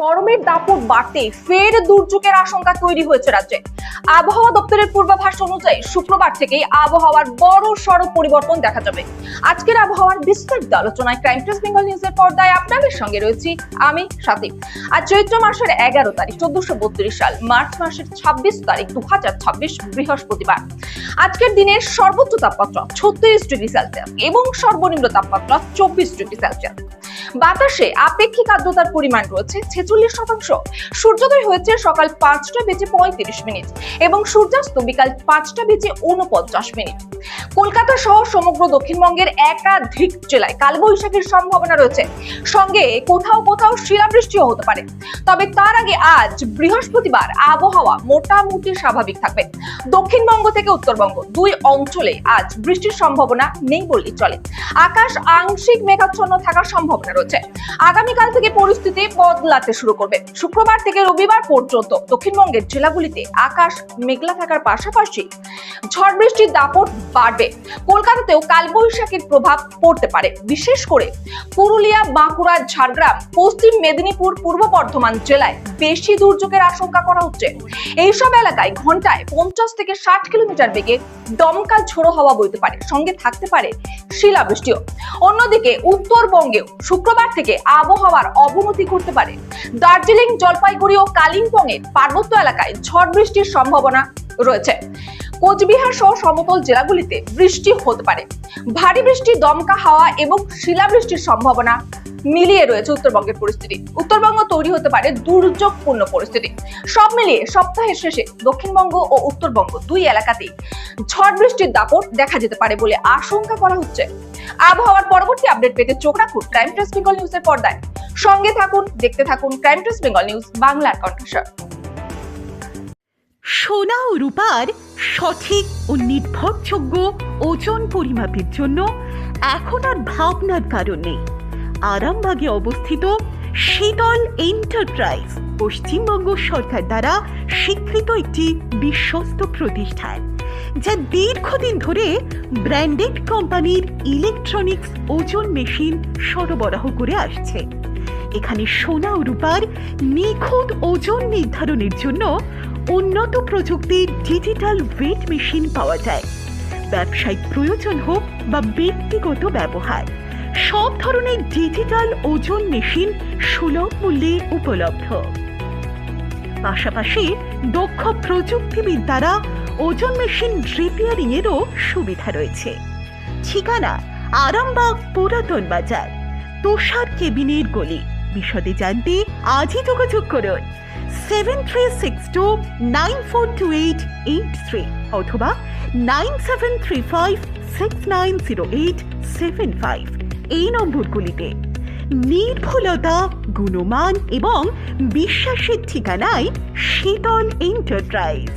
গরমের দাপট বাড়তে ফের দুর্যোগের আশঙ্কা তৈরি হয়েছে রাজ্যে। আবহাওয়া দপ্তরের পূর্বাভাস অনুযায়ী শুক্রবার থেকেই আবহাওয়ার বড় সড় পরিবর্তন দেখা যাবে। আজকের আবহাওয়ার বিস্তারিত আলোচনায় ক্রাইম প্রেস বেঙ্গল নিউজের পর্দায় আপনাদের সঙ্গে রয়েছি আমি স্বাতী। আজ চৈত্র মাসের 11 তারিখ 1432 সাল, মার্চ মাসের 26 তারিখ 2026 বৃহস্পতিবার। আজকের দিনের সর্বোচ্চ তাপমাত্রা 36 ডিগ্রি সেলসিয়াস এবং সর্বনিম্ন তাপমাত্রা 24 ডিগ্রি সেলসিয়াস। বাতাসে আপেক্ষিক আর্দ্রতার পরিমাণ রয়েছে 46%। সূর্যোদয় হয়েছে সকাল 5:35 এবং সূর্যাস্ত বিকাল 5:49। কলকাতা সহ সমগ্র দক্ষিণবঙ্গের একাধিক জেলায় কালবৈশাখীর সম্ভাবনা রয়েছে, সঙ্গে কোথাও কোথাও শিলাবৃষ্টিও হতে পারে। তবে তার আগে আজ বৃহস্পতিবার আবহাওয়া মোটামুটি স্বাভাবিক থাকবে। দক্ষিণবঙ্গ থেকে উত্তরবঙ্গ দুই অঞ্চলে আজ বৃষ্টির সম্ভাবনা নেই বললেই চলে। আকাশ আংশিক মেঘাচ্ছন্ন থাকার সম্ভাবনা রয়েছে। আগামীকাল থেকে পরিস্থিতি বদলাতে শুরু করবে। শুক্রবার থেকে রবিবার পর্যন্ত দক্ষিণবঙ্গের জেলাগুলিতে আকাশ মেঘলা থাকার পাশাপাশি ঝড় বৃষ্টির দাপট বাড়বে। কলকাতাতেও কালবৈশাখীর প্রভাব পড়তে পারে। বিশেষ করে পুরুলিয়া, বাঁকুড়া, ঝাড়গ্রাম, পশ্চিম মেদিনীপুর, পূর্ব বর্ধমান জেলায় বেশি দুর্যোগের আশঙ্কা করা হচ্ছে। এইসব এলাকায় ঘন্টায় 50 থেকে 60 কিলোমিটার বেগে দমকা ঝোড়ো হাওয়া বইতে পারে, সঙ্গে থাকতে পারে শিলাবৃষ্টিও। অন্যদিকে উত্তরবঙ্গেও শুক্রবার থেকে আবহাওয়ার অবনতি ঘটতে পারে। দার্জিলিং, জলপাইগুড়ি ও কালিম্পং এর পার্বত্য এলাকায় ঝড় বৃষ্টির সম্ভাবনা রয়েছে। কোচবিহার সহ সমতল জেলাগুলিতে বৃষ্টি হতে পারে। ভারী বৃষ্টি, দমকা হাওয়া এবং শিলাবৃষ্টির সম্ভাবনা মিলিয়ে রয়েছে উত্তরবঙ্গের পরিস্থিতি। উত্তরবঙ্গ তৈরি হতে পারে দুর্যোগপূর্ণ পরিস্থিতি। সব মিলিয়ে সপ্তাহের শেষে দক্ষিণবঙ্গ ও উত্তরবঙ্গ দুই এলাকাতেই ঝড় বৃষ্টির দাপট দেখা যেতে পারে বলে আশঙ্কা করা হচ্ছে। আবহাওয়ার পরবর্তী আপডেট পেতে চোখ রাখুন ক্রাইম প্রেস বেঙ্গল নিউজের পর্দায়। সঙ্গে থাকুন, দেখতে থাকুন ক্রাইম প্রেস বেঙ্গল নিউজ, বাংলার কণ্ঠস্বর। সোনা ও রূপার সঠিক ও নির্ভরযোগ্য ওজন পরিমাপের জন্য এখন আর ভাবনার কারণ নেই। আরামবাগে অবস্থিত শীতল এন্টারপ্রাইজ পশ্চিমবঙ্গ সরকার দ্বারা স্বীকৃত একটি বিশ্বস্ত প্রতিষ্ঠান, যা দীর্ঘদিন ধরে ব্র্যান্ডেড কোম্পানির ইলেকট্রনিক্স ওজন মেশিন সরবরাহ করে আসছে। এখানে সোনা ও রূপার নিখুঁত ওজন নির্ধারণের জন্য উন্নত প্রযুক্তির ডিজিটাল ওয়েট মেশিন পাওয়া যায়। ব্যবসায়িক প্রয়োজন হোক বা ব্যক্তিগত ব্যবহার, সব ধরনের ডিজিটাল ওজন মেশিন সুলভ মূল্যে উপলব্ধ। পাশাপাশি দক্ষ প্রযুক্তিবিদ দ্বারা ওজন মেশিন রিপেয়ারিং এরও সুবিধা রয়েছে। ঠিকানা আরামবাগ পুরাতন বাজার, তুষার কেবিনের গলি। বিশদে জানতে আজই যোগাযোগ করুন 7362942883 অথবা 9735690875 এই নম্বরগুলিতে। নির্ভুলতা, গুণমান এবং বিশ্বাসের ঠিকানায় শীতল এন্টারপ্রাইজ।